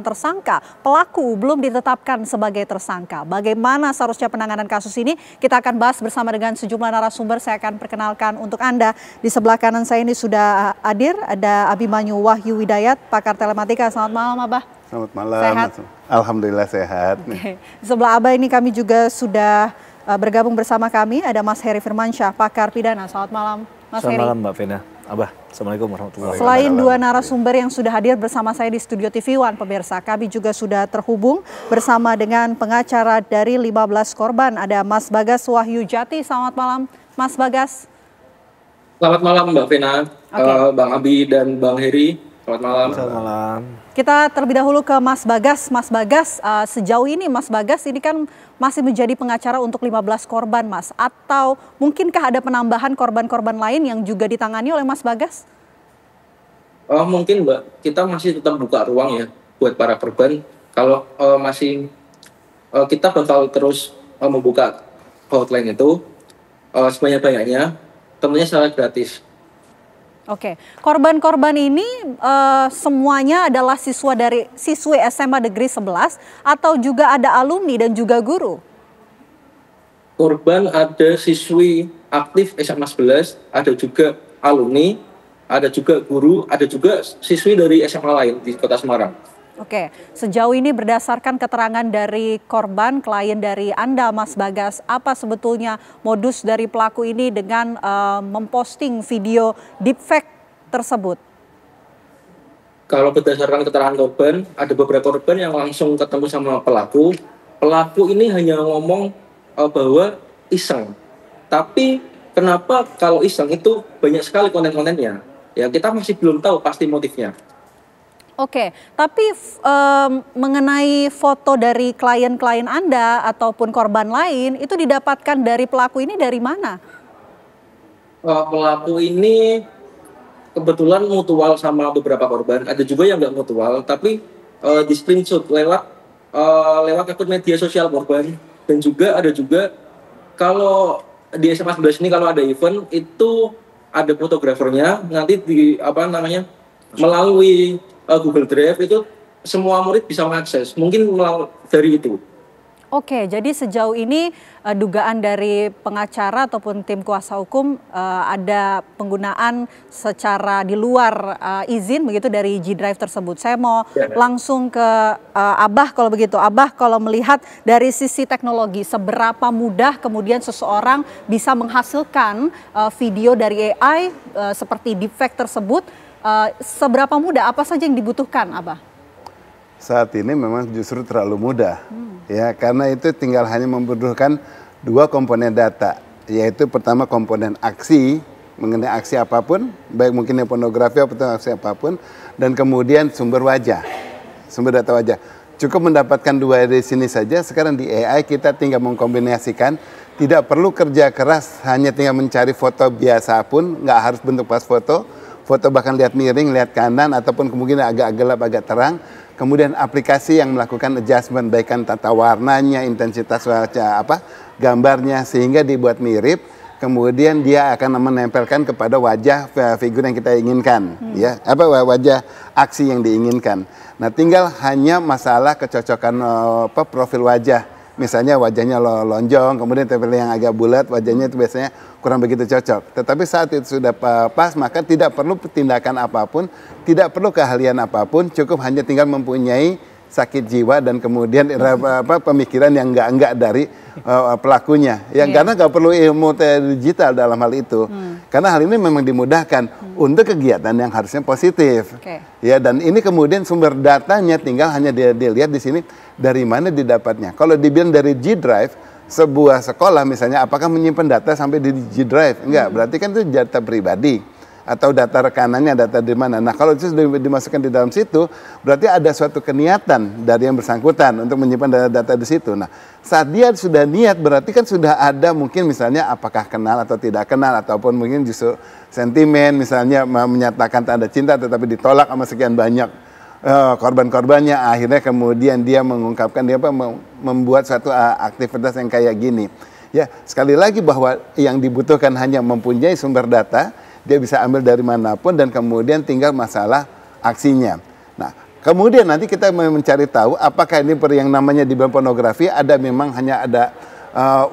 tersangka, pelaku belum ditetapkan sebagai tersangka. Bagaimana seharusnya penanganan kasus ini? Kita akan bahas bersama dengan sejumlah narasumber. Saya akan perkenalkan untuk Anda. Di sebelah kanan saya ini sudah hadir, ada Abimanyu Wahyu Widayat, pakar telematika. Selamat malam, Abah. Selamat malam. Sehat? Alhamdulillah sehat. Oke. Di sebelah Abah ini kami juga sudah bergabung bersama kami, ada Mas Heri Firmansyah, pakar pidana. Selamat malam, Mas Heri. Selamat malam, Mbak Vena. Abah, Assalamualaikum warahmatullahi wabarakatuh. Selain dua narasumber yang sudah hadir bersama saya di Studio TV One, pemirsa, kami juga sudah terhubung bersama dengan pengacara dari 15 korban. Ada Mas Bagas Wahyu Jati. Selamat malam, Mas Bagas. Selamat malam, Mbak Vena, Bang Abi dan Bang Heri. Selamat malam. Selamat malam. Kita terlebih dahulu ke Mas Bagas. Mas Bagas, sejauh ini Mas Bagas ini kan masih menjadi pengacara untuk 15 korban, Mas. Atau mungkinkah ada penambahan korban-korban lain yang juga ditangani oleh Mas Bagas? Mungkin, Mbak. Kita masih tetap buka ruang ya buat para korban. Kalau kita bakal terus membuka hotline itu sebanyak-banyaknya, tentunya secara gratis. Oke, korban-korban ini semuanya adalah siswi SMA Negeri 11 atau juga ada alumni dan juga guru? Korban ada siswi aktif SMA 11, ada juga alumni, ada juga guru, ada juga siswi dari SMA lain di Kota Semarang. Oke, sejauh ini berdasarkan keterangan dari korban, klien dari Anda, Mas Bagas, apa sebetulnya modus dari pelaku ini dengan memposting video deepfake tersebut? Kalau berdasarkan keterangan korban, ada beberapa korban yang langsung ketemu sama pelaku. Pelaku ini hanya ngomong bahwa iseng. Tapi kenapa kalau iseng itu banyak sekali konten-kontennya? Ya kita masih belum tahu pasti motifnya. Oke, tapi mengenai foto dari klien-klien Anda ataupun korban lain, itu didapatkan dari pelaku ini dari mana? Pelaku ini kebetulan mutual sama beberapa korban, ada juga yang nggak mutual, tapi di screenshot lewat akun media sosial korban, dan juga ada juga kalau di SMA 11 ini kalau ada event itu ada fotografernya, nanti melalui Google Drive itu semua murid bisa mengakses, mungkin dari itu. Oke, jadi sejauh ini dugaan dari pengacara ataupun tim kuasa hukum ada penggunaan secara di luar izin begitu dari G Drive tersebut. Saya mau langsung ke Abah kalau begitu. Abah, kalau melihat dari sisi teknologi, seberapa mudah kemudian seseorang bisa menghasilkan video dari AI seperti deepfake tersebut, seberapa mudah, apa saja yang dibutuhkan, Abah? Saat ini memang justru terlalu mudah, ya, karena itu tinggal hanya membutuhkan dua komponen data, yaitu pertama komponen aksi, mengenai aksi apapun, baik mungkin pornografi atau aksi apapun, dan kemudian sumber wajah, sumber data wajah. Cukup mendapatkan dua dari sini saja. Sekarang di AI kita tinggal mengkombinasikan, tidak perlu kerja keras, hanya tinggal mencari foto biasa pun, nggak harus bentuk pas foto bahkan lihat miring, lihat kanan, ataupun kemungkinan agak gelap, agak terang. Kemudian aplikasi yang melakukan adjustment, baikkan tata warnanya, intensitas gambarnya, sehingga dibuat mirip. Kemudian dia akan menempelkan kepada wajah figur yang kita inginkan, ya, wajah aksi yang diinginkan. Nah, tinggal hanya masalah kecocokan profil wajah. Misalnya wajahnya lonjong, kemudian tempel yang agak bulat, wajahnya itu biasanya kurang begitu cocok. Tetapi saat itu sudah pas, maka tidak perlu tindakan apapun, tidak perlu keahlian apapun, cukup hanya tinggal mempunyai sakit jiwa dan kemudian pemikiran yang enggak dari pelakunya. Karena nggak perlu ilmu digital dalam hal itu. Karena hal ini memang dimudahkan untuk kegiatan yang harusnya positif. Ya, dan ini kemudian sumber datanya tinggal hanya dilihat di sini dari mana didapatnya. Kalau dibilang dari G Drive, sebuah sekolah misalnya, apakah menyimpan data sampai di G Drive? Enggak, berarti kan itu data pribadi atau data rekanannya, data di mana. Nah, kalau itu sudah dimasukkan di dalam situ, berarti ada suatu keniatan dari yang bersangkutan untuk menyimpan data di situ. Nah, saat dia sudah niat, berarti kan sudah ada mungkin misalnya apakah kenal atau tidak kenal, ataupun mungkin justru sentimen, misalnya menyatakan tanda cinta tetapi ditolak sama sekian banyak korban-korbannya. Akhirnya kemudian dia mengungkapkan, dia membuat suatu aktivitas yang kayak gini. Ya, sekali lagi bahwa yang dibutuhkan hanya mempunyai sumber data, dia bisa ambil dari manapun dan kemudian tinggal masalah aksinya. Nah, Kemudian nanti kita mencari tahu apakah ini yang namanya di pornografi memang hanya ada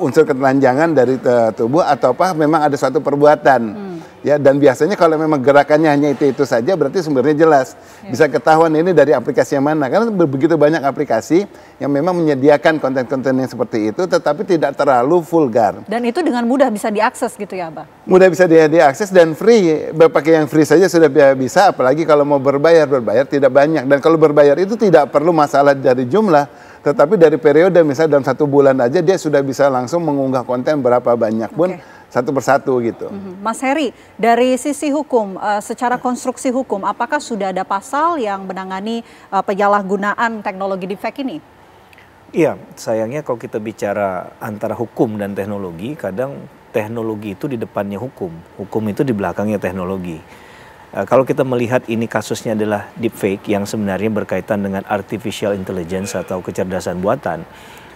unsur ketelanjangan dari tubuh atau memang ada suatu perbuatan. Ya, dan biasanya kalau memang gerakannya hanya itu saja berarti sumbernya jelas. Bisa ketahuan ini dari aplikasi yang mana. Karena begitu banyak aplikasi yang memang menyediakan konten-konten yang seperti itu tetapi tidak terlalu vulgar. Dan itu dengan mudah bisa diakses gitu ya, Abah? Mudah bisa diakses dan free. Pakai yang free saja sudah bisa, apalagi kalau mau berbayar tidak banyak. Dan kalau berbayar itu tidak perlu masalah dari jumlah, tetapi dari periode, misalnya dalam 1 bulan aja dia sudah bisa langsung mengunggah konten berapa banyak pun, satu persatu gitu. Mas Heri, dari sisi hukum, secara konstruksi hukum, apakah sudah ada pasal yang menangani penyalahgunaan teknologi deepfake ini? Iya, sayangnya kalau kita bicara antara hukum dan teknologi, kadang teknologi itu di depannya hukum itu di belakangnya teknologi. Kalau kita melihat ini kasusnya adalah deepfake yang sebenarnya berkaitan dengan artificial intelligence atau kecerdasan buatan,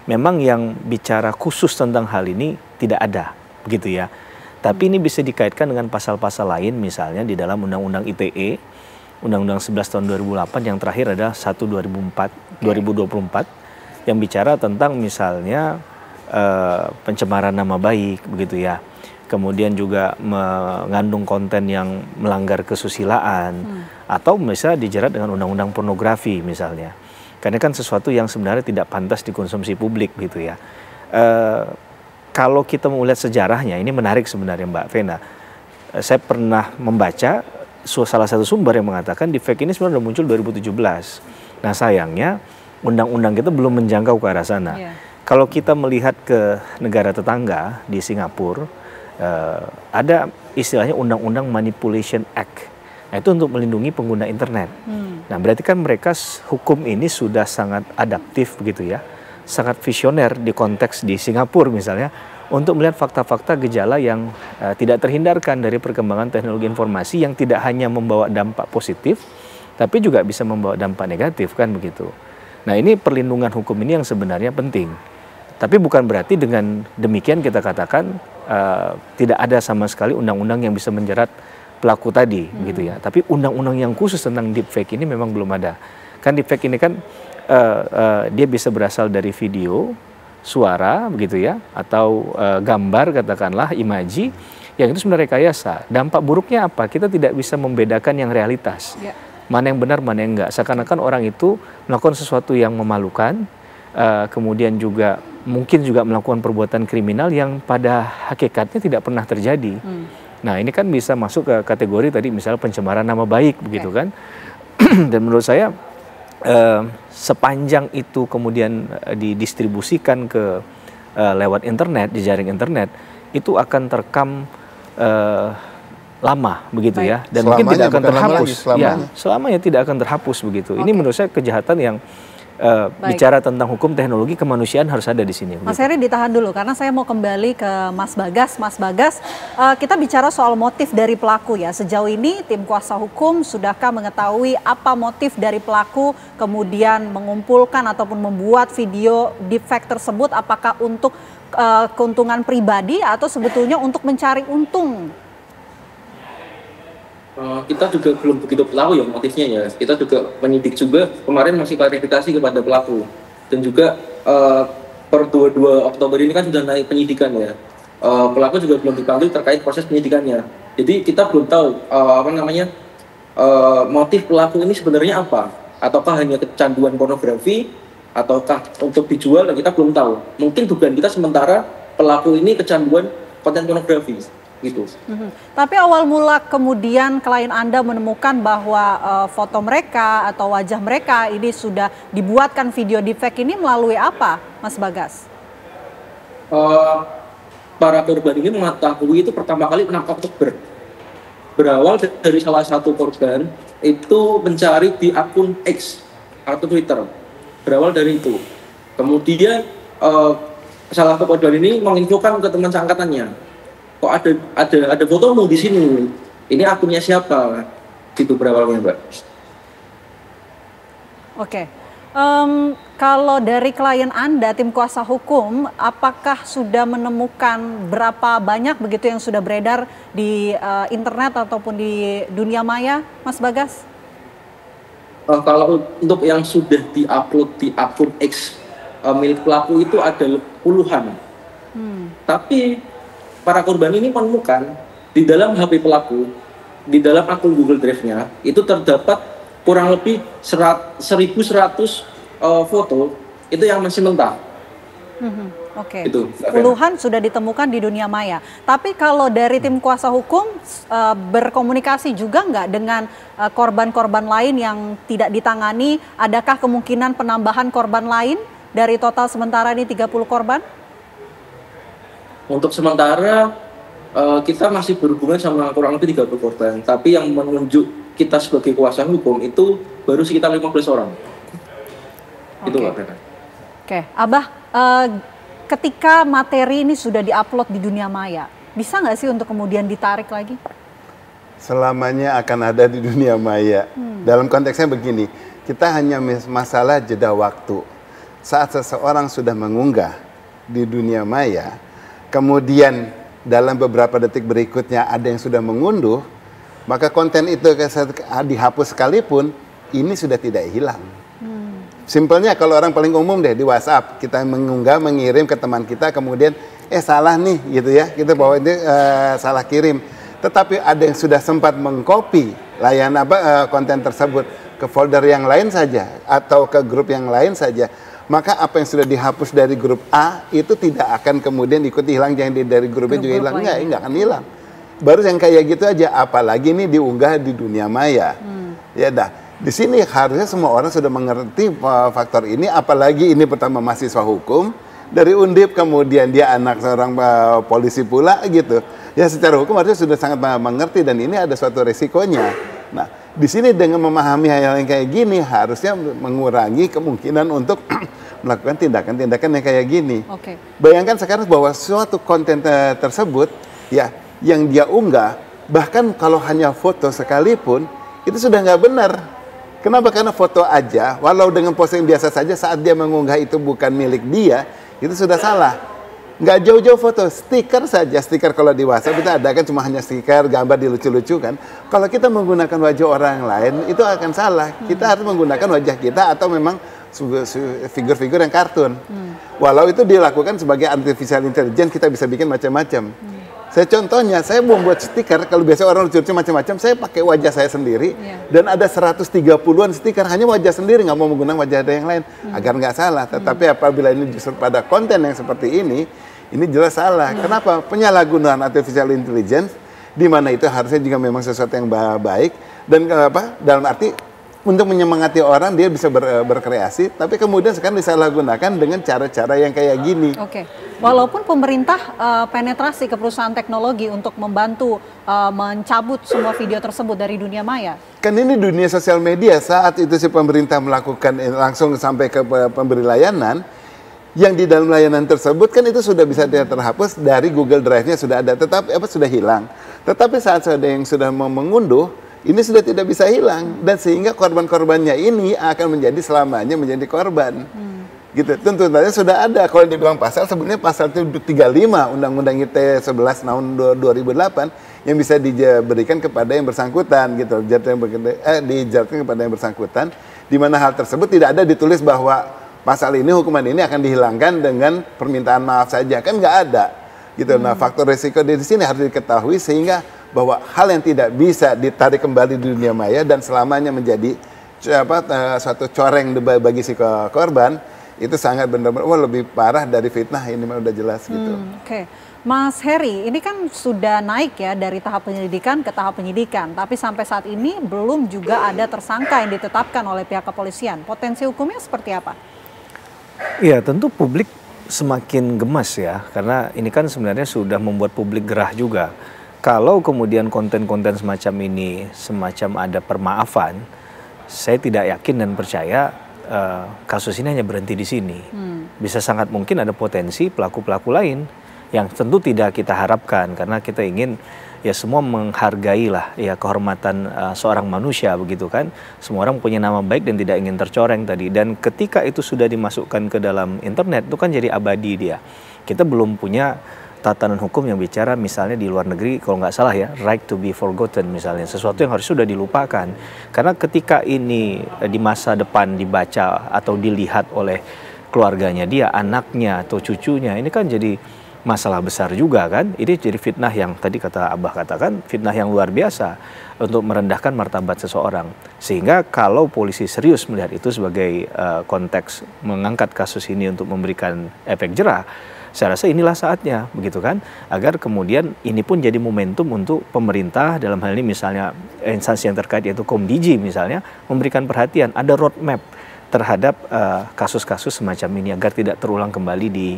memang yang bicara khusus tentang hal ini tidak ada, begitu ya. Tapi ini bisa dikaitkan dengan pasal-pasal lain, misalnya di dalam Undang-Undang ITE, Undang-Undang 11 tahun 2008 yang terakhir adalah 1/2024 yang bicara tentang misalnya pencemaran nama baik, begitu ya. Kemudian juga mengandung konten yang melanggar kesusilaan atau misalnya dijerat dengan undang-undang pornografi misalnya. Karena kan sesuatu yang sebenarnya tidak pantas dikonsumsi publik gitu ya. Kalau kita mau lihat sejarahnya, ini menarik sebenarnya Mbak Vena. Saya pernah membaca salah satu sumber yang mengatakan deepfake ini sebenarnya sudah muncul 2017. Nah sayangnya undang-undang kita belum menjangkau ke arah sana. Kalau kita melihat ke negara tetangga di Singapura, ada istilahnya Undang-Undang Manipulation Act. Nah, itu untuk melindungi pengguna internet. Nah, berarti kan mereka hukum ini sudah sangat adaptif begitu ya. Sangat visioner di konteks di Singapura misalnya untuk melihat fakta-fakta gejala yang tidak terhindarkan dari perkembangan teknologi informasi yang tidak hanya membawa dampak positif tapi juga bisa membawa dampak negatif kan begitu. Nah, ini perlindungan hukum ini yang sebenarnya penting. Tapi bukan berarti dengan demikian kita katakan tidak ada sama sekali undang-undang yang bisa menjerat pelaku tadi, gitu ya. Tapi undang-undang yang khusus tentang deepfake ini memang belum ada. Kan deepfake ini kan dia bisa berasal dari video, suara, begitu ya, atau gambar katakanlah, imaji, yang itu sebenarnya rekayasa. Dampak buruknya apa? Kita tidak bisa membedakan yang realitas. Mana yang benar, mana yang enggak. Seakan-akan orang itu melakukan sesuatu yang memalukan, kemudian juga mungkin juga melakukan perbuatan kriminal yang pada hakikatnya tidak pernah terjadi. Nah ini kan bisa masuk ke kategori tadi misalnya pencemaran nama baik begitu kan. Dan menurut saya sepanjang itu kemudian didistribusikan ke lewat internet, di jaring internet, itu akan terekam lama begitu ya. Dan mungkin tidak akan terhapus. Selamanya tidak akan terhapus begitu. Ini menurut saya kejahatan yang bicara tentang hukum teknologi kemanusiaan harus ada di sini. Mas Heri ditahan dulu karena saya mau kembali ke Mas Bagas. Mas Bagas, kita bicara soal motif dari pelaku ya. Sejauh ini tim kuasa hukum sudahkah mengetahui apa motif dari pelaku kemudian mengumpulkan ataupun membuat video deepfake tersebut? Apakah untuk keuntungan pribadi atau sebetulnya untuk mencari untung? Kita juga belum begitu tahu ya motifnya ya. Kita juga penyidik juga kemarin masih klarifikasi kepada pelaku dan juga per 22 Oktober ini kan sudah naik penyidikan ya. Pelaku juga belum dipanggil terkait proses penyidikannya. Jadi kita belum tahu motif pelaku ini sebenarnya apa? Ataukah hanya kecanduan pornografi ataukah untuk dijual? Kita belum tahu. Mungkin dugaan kita sementara pelaku ini kecanduan konten pornografi. Gitu. Tapi awal mula kemudian klien Anda menemukan bahwa foto mereka atau wajah mereka ini sudah dibuatkan video deepfake ini melalui apa, Mas Bagas? Para korban ini mengetahui itu pertama kali 6 Oktober. Berawal dari salah satu korban itu mencari di akun X atau Twitter. Berawal dari itu. Kemudian salah satu korban ini menginfokan ke teman seangkatannya. Kok ada fotomu di sini? Ini akunnya siapa? Gitu berawalnya, Mbak. Oke. Kalau dari klien Anda, tim kuasa hukum, apakah sudah menemukan berapa banyak begitu yang sudah beredar di internet ataupun di dunia maya, Mas Bagas? Kalau untuk yang sudah diupload di akun X milik pelaku itu ada puluhan. Tapi para korban ini menemukan di dalam HP pelaku, di dalam akun Google Drive-nya itu terdapat kurang lebih 1.100 foto itu yang masih mentah. Oke, puluhan sudah ditemukan di dunia maya. Tapi kalau dari tim kuasa hukum berkomunikasi juga nggak dengan korban-korban lain yang tidak ditangani? Adakah kemungkinan penambahan korban lain dari total sementara ini 30 korban? Untuk sementara kita masih berhubungan sama kurang lebih 30 korban. Tapi yang menunjuk kita sebagai kuasa hukum itu baru sekitar 15 orang. Itu Mbak Bena. Oke, Abah, ketika materi ini sudah diupload di dunia maya, bisa nggak sih untuk kemudian ditarik lagi? Selamanya akan ada di dunia maya. Dalam konteksnya begini, kita hanya masalah jeda waktu. Saat seseorang sudah mengunggah di dunia maya, kemudian dalam beberapa detik berikutnya ada yang sudah mengunduh, maka konten itu dihapus sekalipun, ini sudah tidak hilang. Simpelnya kalau orang paling umum deh di WhatsApp, kita mengunggah, mengirim ke teman kita, kemudian salah nih gitu ya, kita bawa ini salah kirim. Tetapi ada yang sudah sempat mengcopy layanan konten tersebut ke folder yang lain saja atau ke grup yang lain saja, maka apa yang sudah dihapus dari grup A itu tidak akan kemudian ikut hilang, yang dari grupnya juga hilang, enggak akan hilang. Baru yang kayak gitu aja, apalagi ini diunggah di dunia maya. Ya dah. Di sini harusnya semua orang sudah mengerti faktor ini, apalagi ini pertama mahasiswa hukum dari Undip, kemudian dia anak seorang polisi pula gitu. Ya secara hukum harusnya sudah sangat mengerti dan ini ada suatu resikonya. Nah, di sini dengan memahami hal yang kayak gini harusnya mengurangi kemungkinan untuk melakukan tindakan-tindakan yang kayak gini. Bayangkan sekarang bahwa suatu konten tersebut ya yang dia unggah, bahkan kalau hanya foto sekalipun itu sudah nggak benar. Kenapa? Karena foto aja, walau dengan posting biasa saja saat dia mengunggah itu bukan milik dia, itu sudah salah. Nggak jauh-jauh foto, stiker saja. Stiker kalau di WhatsApp itu ada kan cuma hanya stiker, gambar dilucu-lucukan. Kalau kita menggunakan wajah orang lain, itu akan salah. Kita harus menggunakan wajah kita atau memang figur-figur yang kartun. Walau itu dilakukan sebagai artificial intelligence, kita bisa bikin macam-macam. Saya contohnya, saya membuat stiker, kalau biasa orang lucu-lucu macam-macam, saya pakai wajah saya sendiri, dan ada 130-an stiker, hanya wajah sendiri, nggak mau menggunakan wajah ada yang lain, agar nggak salah. Tetapi apabila ini justru pada konten yang seperti ini jelas salah. Kenapa? Penyalahgunaan artificial intelligence, di mana itu harusnya juga memang sesuatu yang baik, dan kenapa? Dalam arti, untuk menyemangati orang dia bisa berkreasi, tapi kemudian sekarang disalahgunakan dengan cara-cara yang kayak gini. Walaupun pemerintah penetrasi ke perusahaan teknologi untuk membantu mencabut semua video tersebut dari dunia maya. Kan ini dunia sosial media, saat itu si pemerintah melakukan langsung sampai ke pemberi layanan, yang di dalam layanan tersebut kan itu sudah bisa terhapus dari Google Drive-nya sudah ada, tetapi sudah hilang. Tetapi saat ada yang sudah mengunduh, ini sudah tidak bisa hilang, dan sehingga korban-korbannya ini akan menjadi selamanya menjadi korban. Gitu. Tuntutannya sudah ada. Kalau dibilang pasal, sebenarnya pasal 35 Undang-Undang ITE 11 tahun 2008 yang bisa diberikan kepada yang bersangkutan gitu. Dijelaskan kepada yang bersangkutan, di mana hal tersebut tidak ada ditulis bahwa pasal ini, hukuman ini akan dihilangkan dengan permintaan maaf saja, kan nggak ada. Gitu. Nah, faktor risiko di sini harus diketahui sehingga bahwa hal yang tidak bisa ditarik kembali di dunia maya dan selamanya menjadi suatu coreng bagi si korban, itu sangat benar-benar lebih parah dari fitnah, ini udah jelas gitu. Mas Heri, ini kan sudah naik ya dari tahap penyelidikan ke tahap penyidikan, tapi sampai saat ini belum juga ada tersangka yang ditetapkan oleh pihak kepolisian. Potensi hukumnya seperti apa? Iya, tentu publik semakin gemas ya, karena ini kan sebenarnya sudah membuat publik gerah juga. Kalau kemudian konten-konten semacam ini semacam ada permaafan, saya tidak yakin dan percaya kasus ini hanya berhenti di sini. Bisa sangat mungkin ada potensi pelaku-pelaku lain yang tentu tidak kita harapkan, karena kita ingin ya semua menghargai lah ya kehormatan seorang manusia begitu kan. Semua orang punya nama baik dan tidak ingin tercoreng tadi. Dan ketika itu sudah dimasukkan ke dalam internet itu kan jadi abadi dia. Kita belum punya tatanan hukum yang bicara misalnya di luar negeri, kalau nggak salah ya, right to be forgotten misalnya, sesuatu yang harus sudah dilupakan. Karena ketika ini di masa depan dibaca atau dilihat oleh keluarganya dia, anaknya atau cucunya, ini kan jadi masalah besar juga kan. Ini jadi fitnah yang tadi kata Abah katakan, fitnah yang luar biasa untuk merendahkan martabat seseorang. Sehingga kalau polisi serius melihat itu sebagai konteks mengangkat kasus ini untuk memberikan efek jerah, saya rasa inilah saatnya, begitu kan, agar kemudian ini pun jadi momentum untuk pemerintah, dalam hal ini misalnya instansi yang terkait yaitu Komdiji misalnya, memberikan perhatian, ada roadmap terhadap kasus-kasus semacam ini agar tidak terulang kembali di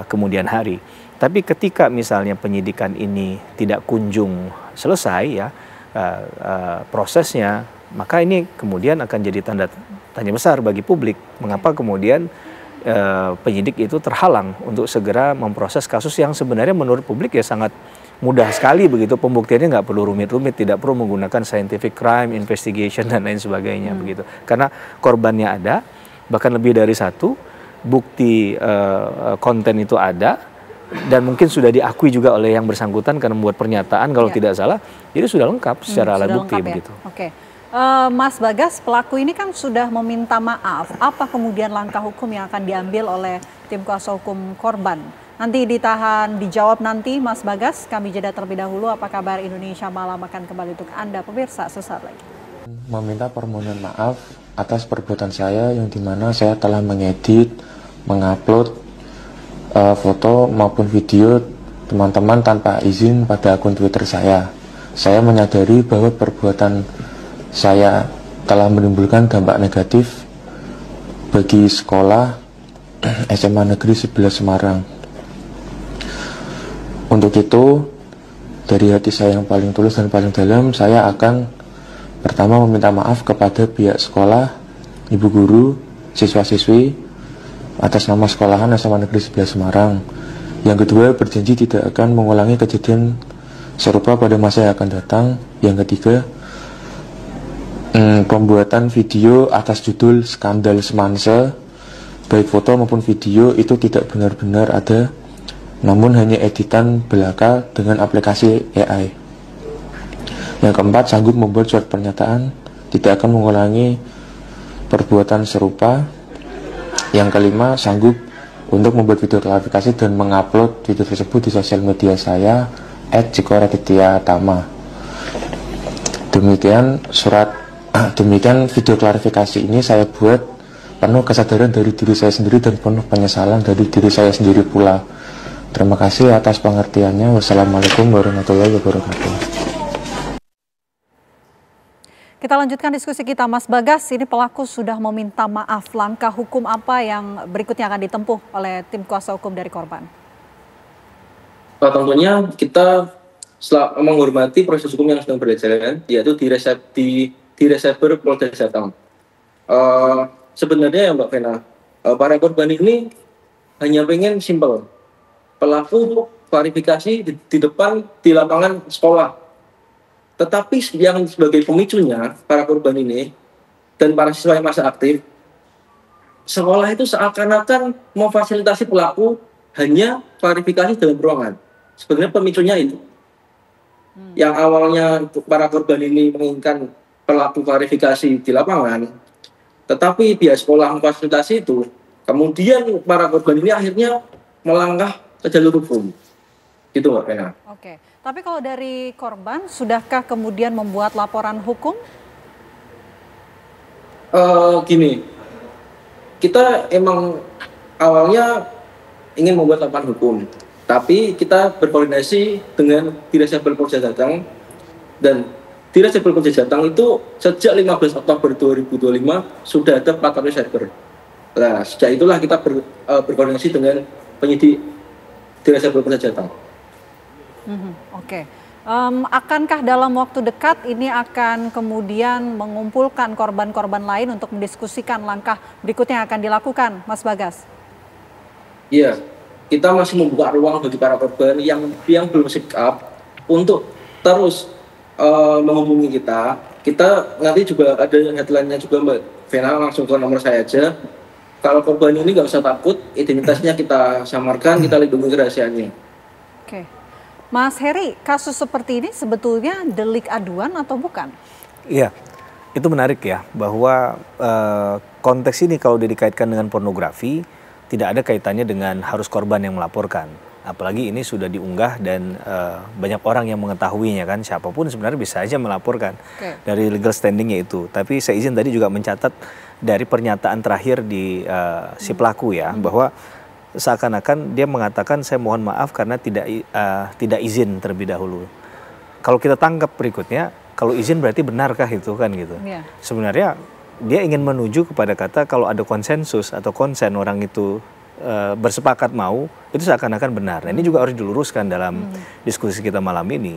kemudian hari. Tapi ketika misalnya penyidikan ini tidak kunjung selesai ya prosesnya, maka ini kemudian akan jadi tanda tanya besar bagi publik, mengapa kemudian penyidik itu terhalang untuk segera memproses kasus yang sebenarnya menurut publik ya sangat mudah sekali begitu, pembuktiannya nggak perlu rumit-rumit, tidak perlu menggunakan scientific crime investigation dan lain sebagainya begitu, karena korbannya ada, bahkan lebih dari satu, bukti konten itu ada dan mungkin sudah diakui juga oleh yang bersangkutan karena membuat pernyataan kalau tidak salah, jadi sudah lengkap secara alat bukti lengkap, ya? Begitu. Oke. Mas Bagas, pelaku ini kan sudah meminta maaf. Apa kemudian langkah hukum yang akan diambil oleh tim kuasa hukum korban? Nanti ditahan, dijawab nanti Mas Bagas. Kami jeda terlebih dahulu. Apa kabar Indonesia Malam akan kembali untuk Anda pemirsa sesaat lagi. Meminta permohonan maaf atas perbuatan saya yang dimana saya telah mengedit, mengupload foto maupun video teman-teman tanpa izin pada akun Twitter saya. Saya menyadari bahwa perbuatan saya telah menimbulkan dampak negatif bagi sekolah SMA Negeri 11 Semarang. Untuk itu, dari hati saya yang paling tulus dan paling dalam, saya akan pertama meminta maaf kepada pihak sekolah, ibu guru, siswa-siswi atas nama sekolahan SMA Negeri 11 Semarang. Yang kedua, berjanji tidak akan mengulangi kejadian serupa pada masa yang akan datang. Yang ketiga, pembuatan video atas judul skandal semansa, baik foto maupun video itu tidak benar-benar ada, namun hanya editan belaka dengan aplikasi AI. Yang keempat, sanggup membuat surat pernyataan tidak akan mengulangi perbuatan serupa. Yang kelima, sanggup untuk membuat video klarifikasi dan mengupload video tersebut di sosial media saya @jikoraditya-tama. Demikian video klarifikasi ini saya buat penuh kesadaran dari diri saya sendiri dan penuh penyesalan dari diri saya sendiri pula. Terima kasih atas pengertiannya. Wassalamualaikum warahmatullahi wabarakatuh. Kita lanjutkan diskusi kita, Mas Bagas. Ini pelaku sudah meminta maaf. Langkah hukum apa yang berikutnya akan ditempuh oleh tim kuasa hukum dari korban? Tentunya kita menghormati proses hukum yang sedang berjalan, yaitu di Reservoir Polda Jateng. Sebenarnya ya Mbak Vena, para korban ini hanya pengen simpel, pelaku klarifikasi di depan di lapangan sekolah. Tetapi yang sebagai pemicunya para korban ini dan para siswa yang masih aktif, sekolah itu seakan-akan memfasilitasi pelaku hanya klarifikasi dalam ruangan. Sebenarnya pemicunya itu. Yang awalnya para korban ini menginginkan pelaku klarifikasi di lapangan, tetapi pihak sekolah memfasilitasi itu, kemudian para korban ini akhirnya melangkah ke jalur hukum. Gitu Mbak Vena. Oke, tapi kalau dari korban, sudahkah kemudian membuat laporan hukum? Gini, kita emang awalnya ingin membuat laporan hukum, tapi kita berkoordinasi dengan Diresabel Polda Jateng, dan Diresabel Polda Jateng itu sejak 15 Oktober 2025 sudah ada platform cyber. Nah, sejak itulah kita berkoordinasi dengan penyidik Diresabel Polda Jateng. Oke. Akankah dalam waktu dekat ini akan kemudian mengumpulkan korban-korban lain untuk mendiskusikan langkah berikutnya yang akan dilakukan, Mas Bagas? Iya, kita masih membuka ruang bagi para korban yang belum speak up untuk terus menghubungi kita. Kita nanti juga ada headline-nya juga Mbak Vena, langsung ke nomor saya aja. Kalau korban ini nggak usah takut, identitasnya kita samarkan, kita lindungi kerahasiaannya. Oke. Mas Heri, kasus seperti ini sebetulnya delik aduan atau bukan? Iya, itu menarik ya, bahwa konteks ini kalau dikaitkan dengan pornografi, tidak ada kaitannya dengan harus korban yang melaporkan. Apalagi ini sudah diunggah dan banyak orang yang mengetahuinya kan, siapapun sebenarnya bisa aja melaporkan dari legal standingnya itu. Tapi saya izin tadi juga mencatat dari pernyataan terakhir di si pelaku ya, bahwa seakan-akan dia mengatakan saya mohon maaf karena tidak izin terlebih dahulu. Kalau kita tangkap berikutnya, kalau izin berarti benarkah itu kan gitu. Sebenarnya dia ingin menuju kepada kata kalau ada konsensus atau konsen orang itu bersepakat mau, itu seakan-akan benar. Nah, ini juga harus diluruskan dalam diskusi kita malam ini.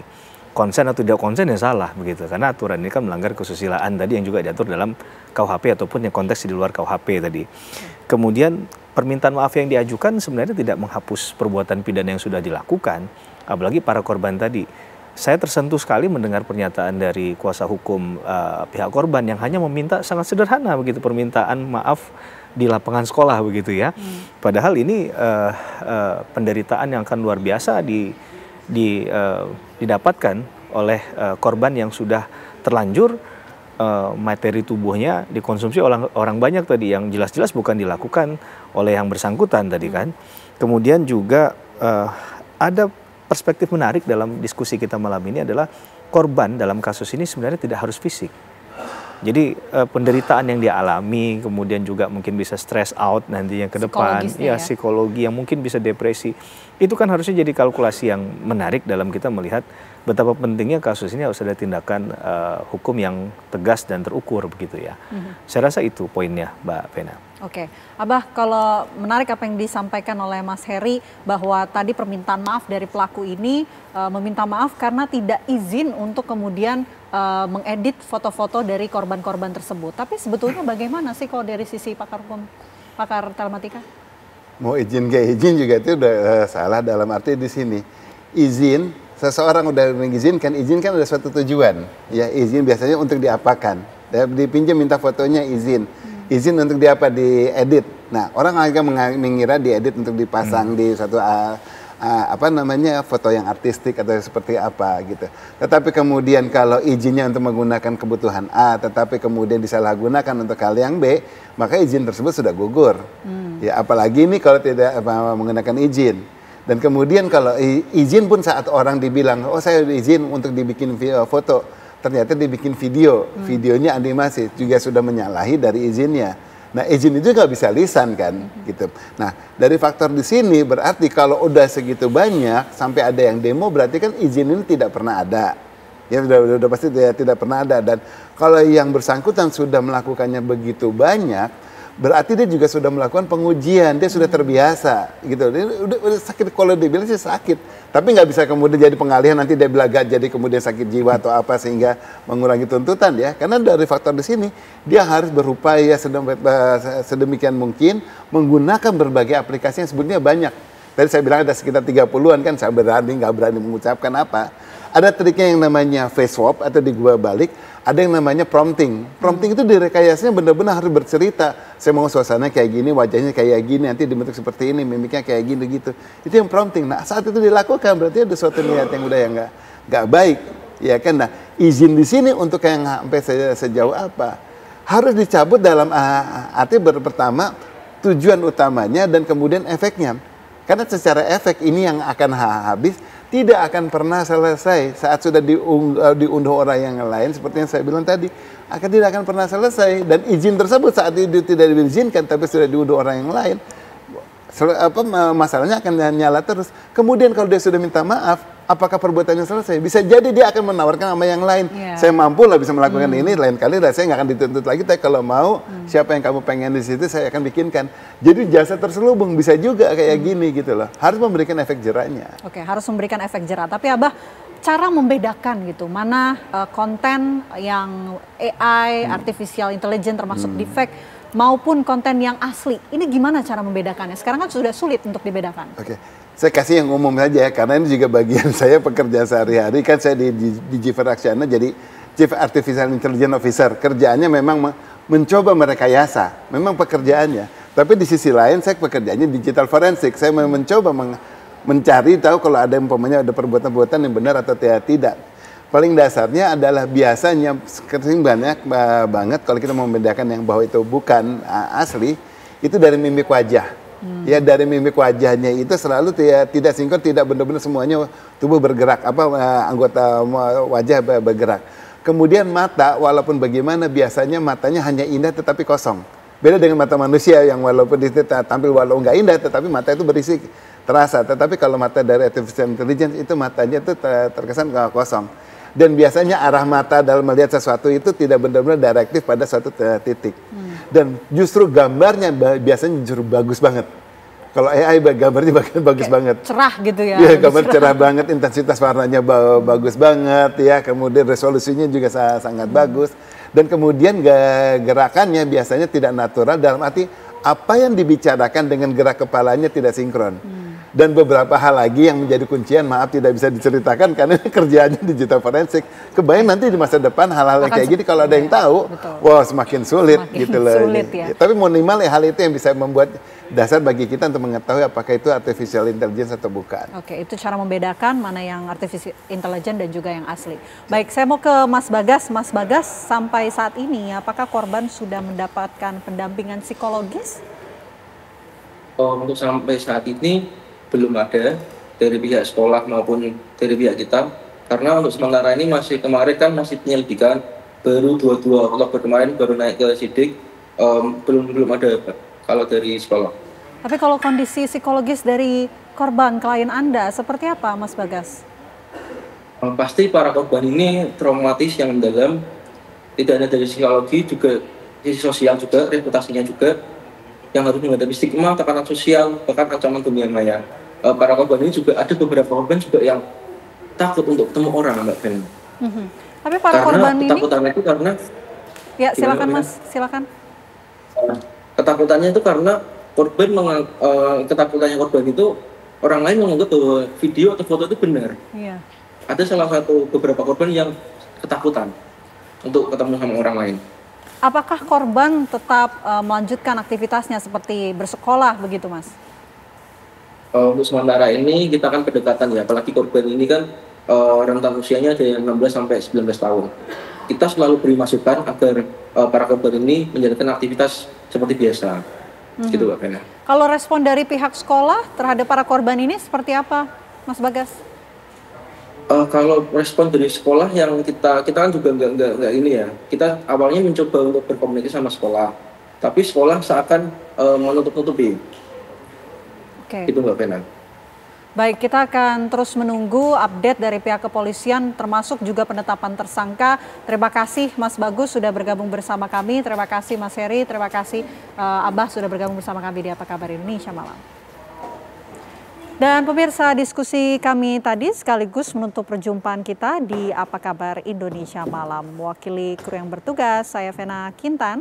Konsen atau tidak konsen ya salah begitu, karena aturan ini kan melanggar kesusilaan tadi yang juga diatur dalam KUHP ataupun yang konteks di luar KUHP tadi. Kemudian permintaan maaf yang diajukan sebenarnya tidak menghapus perbuatan pidana yang sudah dilakukan, apalagi para korban tadi. Saya tersentuh sekali mendengar pernyataan dari kuasa hukum pihak korban yang hanya meminta sangat sederhana begitu, permintaan maaf di lapangan sekolah begitu ya. Padahal ini penderitaan yang akan luar biasa didapatkan oleh korban yang sudah terlanjur materi tubuhnya dikonsumsi orang banyak tadi, yang jelas-jelas bukan dilakukan oleh yang bersangkutan tadi kan. Kemudian juga ada perspektif menarik dalam diskusi kita malam ini adalah korban dalam kasus ini sebenarnya tidak harus fisik. Jadi penderitaan yang dia alami, kemudian juga mungkin bisa stress out nantinya ke depan, ya psikologi yang mungkin bisa depresi. Itu kan harusnya jadi kalkulasi yang menarik dalam kita melihat betapa pentingnya kasus ini harus ada tindakan hukum yang tegas dan terukur begitu ya. Saya rasa itu poinnya, Mbak Vena. Oke, Abah, kalau menarik apa yang disampaikan oleh Mas Heri bahwa tadi permintaan maaf dari pelaku ini meminta maaf karena tidak izin untuk kemudian mengedit foto-foto dari korban-korban tersebut. Tapi sebetulnya bagaimana sih kalau dari sisi pakar hukum, pakar telematika? Mau izin gak izin juga itu udah salah dalam arti di sini. Izin, seseorang udah mengizinkan, izin kan ada suatu tujuan. Ya, izin biasanya untuk diapakan. Dipinjam minta fotonya izin. Izin untuk diedit. Nah, orang agak mengira diedit untuk dipasang di suatu foto yang artistik atau seperti apa gitu. Tetapi kemudian kalau izinnya untuk menggunakan kebutuhan A, tetapi kemudian disalahgunakan untuk hal yang B, maka izin tersebut sudah gugur. Ya, apalagi ini kalau tidak menggunakan izin. Dan kemudian kalau izin pun saat orang dibilang, oh saya izin untuk dibikin foto, ternyata dibikin video, videonya animasi, juga sudah menyalahi dari izinnya. Nah, izin itu nggak bisa lisan kan, gitu. Nah, dari faktor di sini berarti kalau udah segitu banyak sampai ada yang demo, berarti kan izin ini tidak pernah ada. Ya sudah pasti tidak pernah ada. Dan kalau yang bersangkutan sudah melakukannya begitu banyak, berarti dia juga sudah melakukan pengujian, dia sudah terbiasa, gitu. Dia udah sakit, kalau dia bilang sih sakit. Tapi nggak bisa kemudian jadi pengalihan nanti dia belaga jadi kemudian sakit jiwa atau apa sehingga mengurangi tuntutan ya. Karena dari faktor di sini dia harus berupaya sedemikian mungkin menggunakan berbagai aplikasi yang sebetulnya banyak. Tadi saya bilang ada sekitar 30-an kan, saya nggak berani mengucapkan apa. Ada triknya yang namanya face swap atau digubah balik, ada yang namanya prompting. Prompting itu direkayasnya benar-benar harus bercerita. Saya mau suasana kayak gini, wajahnya kayak gini, nanti dibentuk seperti ini, mimiknya kayak gini gitu. Itu yang prompting. Nah, saat itu dilakukan berarti ada suatu niat yang udah yang nggak baik, ya kan? Nah, izin di sini untuk yang sampai sejauh apa? Harus dicabut dalam arti pertama tujuan utamanya dan kemudian efeknya. Karena secara efek ini yang akan habis, tidak akan pernah selesai saat sudah diunduh orang yang lain, seperti yang saya bilang tadi, tidak akan pernah selesai. Dan izin tersebut saat itu tidak diizinkan tapi sudah diunduh orang yang lain, masalahnya akan nyala terus. Kemudian kalau dia sudah minta maaf, apakah perbuatannya selesai? Bisa jadi dia akan menawarkan sama yang lain. Saya mampu lah bisa melakukan ini, lain kali saya nggak akan dituntut lagi. Tapi kalau mau, siapa yang kamu pengen di situ, saya akan bikinkan. Jadi jasa terselubung bisa juga kayak gini gitu loh. Harus memberikan efek jeraknya. Oke, harus memberikan efek jerak. Tapi Abah, cara membedakan gitu, mana konten yang AI, artificial intelligence termasuk deepfake, maupun konten yang asli. Ini gimana cara membedakannya? Sekarang kan sudah sulit untuk dibedakan. Oke. Saya kasih yang umum saja ya, karena ini juga bagian saya pekerjaan sehari-hari. Kan saya di Jiver Aksiana jadi Chief Artificial Intelligence Officer. Kerjaannya memang mencoba merekayasa, memang pekerjaannya. Tapi di sisi lain saya pekerjaannya digital forensik. Saya mencoba mencari tahu kalau ada umpamanya ada perbuatan-perbuatan yang benar atau tidak. Paling dasarnya adalah biasanya banyak banget kalau kita mau membedakan yang bahwa itu bukan asli, itu dari mimik wajah. Ya dari mimik wajahnya itu selalu tidak sinkron, tidak benar-benar semuanya tubuh bergerak, anggota wajah bergerak. Kemudian mata, walaupun bagaimana biasanya matanya hanya indah tetapi kosong. Beda dengan mata manusia yang walaupun tampil walau nggak indah tetapi mata itu berisi terasa. Tetapi kalau mata dari artificial intelligence itu matanya itu terkesan kosong. Dan biasanya arah mata dalam melihat sesuatu itu tidak benar-benar direktif pada suatu titik. Dan justru gambarnya biasanya justru bagus banget. Kalau AI gambarnya bagus banget. Cerah gitu ya. Iya, gambar cerah banget, intensitas warnanya bagus banget ya. Kemudian resolusinya juga sangat bagus. Dan kemudian gerakannya biasanya tidak natural, dalam arti apa yang dibicarakan dengan gerak kepalanya tidak sinkron. Dan beberapa hal lagi yang menjadi kuncian, maaf tidak bisa diceritakan karena ini kerjaannya digital forensik. Kebayang nanti di masa depan hal-hal yang kayak gini kalau ada yang tahu, wah semakin sulit gitu loh. Sulit, ya. Tapi minimal hal itu yang bisa membuat dasar bagi kita untuk mengetahui apakah itu artificial intelligence atau bukan. Oke, itu cara membedakan mana yang artificial intelligence dan juga yang asli. Baik, saya mau ke Mas Bagas. Mas Bagas, sampai saat ini apakah korban sudah mendapatkan pendampingan psikologis? Untuk sampai saat ini belum ada dari pihak sekolah maupun dari pihak kita, karena untuk sementara ini kemarin kan masih penyelidikan, baru 22 Oktober kemarin baru naik ke sidik, belum ada kalau dari sekolah. Tapi kalau kondisi psikologis dari korban klien Anda seperti apa, Mas Bagas? Pasti para korban ini traumatis yang mendalam, tidak hanya dari psikologi, juga sisi sosial juga, reputasinya juga, yang harus menghadapi stigma, tekanan sosial, bahkan ancaman dunia maya. Para korban ini juga ada beberapa korban juga yang takut untuk ketemu orang, Mbak Ben. Tapi para korban ini ketakutannya itu karena ya silakan Mas, silakan. Ketakutannya itu karena ketakutannya korban itu orang lain menganggap bahwa video atau foto itu benar. Iya. Ada salah satu beberapa korban yang ketakutan untuk ketemu sama orang lain. Apakah korban tetap melanjutkan aktivitasnya seperti bersekolah begitu, Mas? Untuk sementara ini kita kan pendekatan ya, apalagi korban ini kan rentang usianya ada yang 16 sampai 19 tahun. Kita selalu beri masukan agar para korban ini menjalankan aktivitas seperti biasa. Gitu, Mbak Bena. Kalau respon dari pihak sekolah terhadap para korban ini seperti apa, Mas Bagas? Kalau respon dari sekolah yang kita kan juga nggak ini ya. Kita awalnya mencoba untuk berkomunikasi sama sekolah, tapi sekolah seakan menutup-nutupi. Oke. Itu Mbak Bena. Baik, kita akan terus menunggu update dari pihak kepolisian termasuk juga penetapan tersangka. Terima kasih Mas Bagus sudah bergabung bersama kami. Terima kasih Mas Heri, terima kasih Abah sudah bergabung bersama kami di Apa Kabar Indonesia Malam. Dan pemirsa, diskusi kami tadi sekaligus menutup perjumpaan kita di Apa Kabar Indonesia Malam. Mewakili kru yang bertugas, saya Vena Kintan.